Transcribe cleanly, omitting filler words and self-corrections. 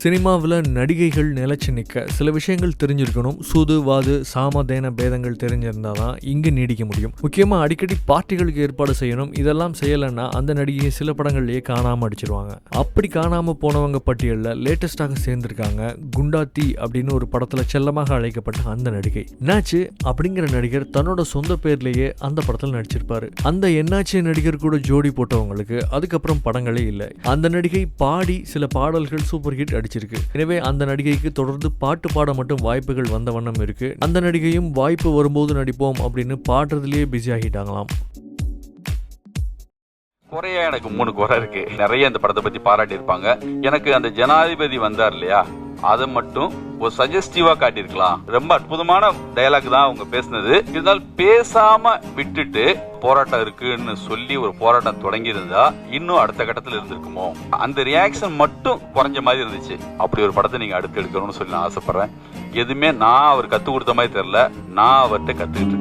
சினிமாவில் நடிகைகள் நிலைச்சு நிற்க சில விஷயங்கள் தெரிஞ்சிருக்கணும். சூது வாது சாமதேன பேதங்கள் தெரிஞ்சிருந்தால் தான் இங்கே நீடிக்க முடியும். முக்கியமாக அடிக்கடி பார்ட்டிகளுக்கு ஏற்பாடு செய்யணும். இதெல்லாம் செய்யலைன்னா அந்த நடிகையை சில படங்கள்லேயே காணாமல் அடிச்சிருவாங்க. அப்படி காணாமல் போனவங்க பட்டியலில் லேட்டஸ்டாக சேர்ந்திருக்காங்க குண்டாத்தி அப்படின்னு ஒரு படத்தில் செல்லமாக அழைக்கப்பட்ட அந்த நடிகை. என்னாச்சு அப்படிங்கிற நடிகர் தன்னோட சொந்த பேர்லேயே அந்த படத்தில் நடிச்சிருப்பாரு. அந்த என்னாச்சு நடிகர் கூட ஜோடி போட்டவங்களுக்கு அதுக்கப்புறம் படங்களே இல்லை. அந்த நடிகை பாடி சில பாடல்கள் சூப்பர் ஹிட் அடிச்சிருக்கு. எனவே அந்த நடிகைக்கு தொடர்ந்து பாட்டு பாட மட்டும் வாய்ப்புகள் வந்த வண்ணம் இருக்கு. அந்த நடிகையும் வாய்ப்பு வரும்போது நடிப்போம் அப்படின்னு பாடுறதுலயே பிஸி ஆகிட்டாங்களாம். குறையா எனக்கு 3 குறை இருக்கு. நிறைய இந்த படத்தை பத்தி பாராட்டி இருப்பாங்க. எனக்கு அந்த ஜனாதிபதி வந்தார் இல்லையா, அதை மட்டும் ஒரு சஜஸ்டிவா காட்டியிருக்கலாம். ரொம்ப அற்புதமான டயலாக் தான் அவங்க பேசினது. இருந்தாலும் பேசாம விட்டுட்டு போராட்டம் இருக்குன்னு சொல்லி ஒரு போராட்டம் தொடங்கி இருந்தா இன்னும் அடுத்த கட்டத்தில் இருந்திருக்குமோ. அந்த ரியாக்ஷன் மட்டும் குறைஞ்ச மாதிரி இருந்துச்சு. அப்படி ஒரு படத்தை நீங்க அடுத்து எடுக்கணும்னு சொல்லி நான் ஆசைப்படுறேன். எதுவுமே நான் அவர் கத்து கொடுத்த மாதிரி தெரியல, நான் அவர்கிட்ட கத்துக்கிட்டு இருக்கேன்.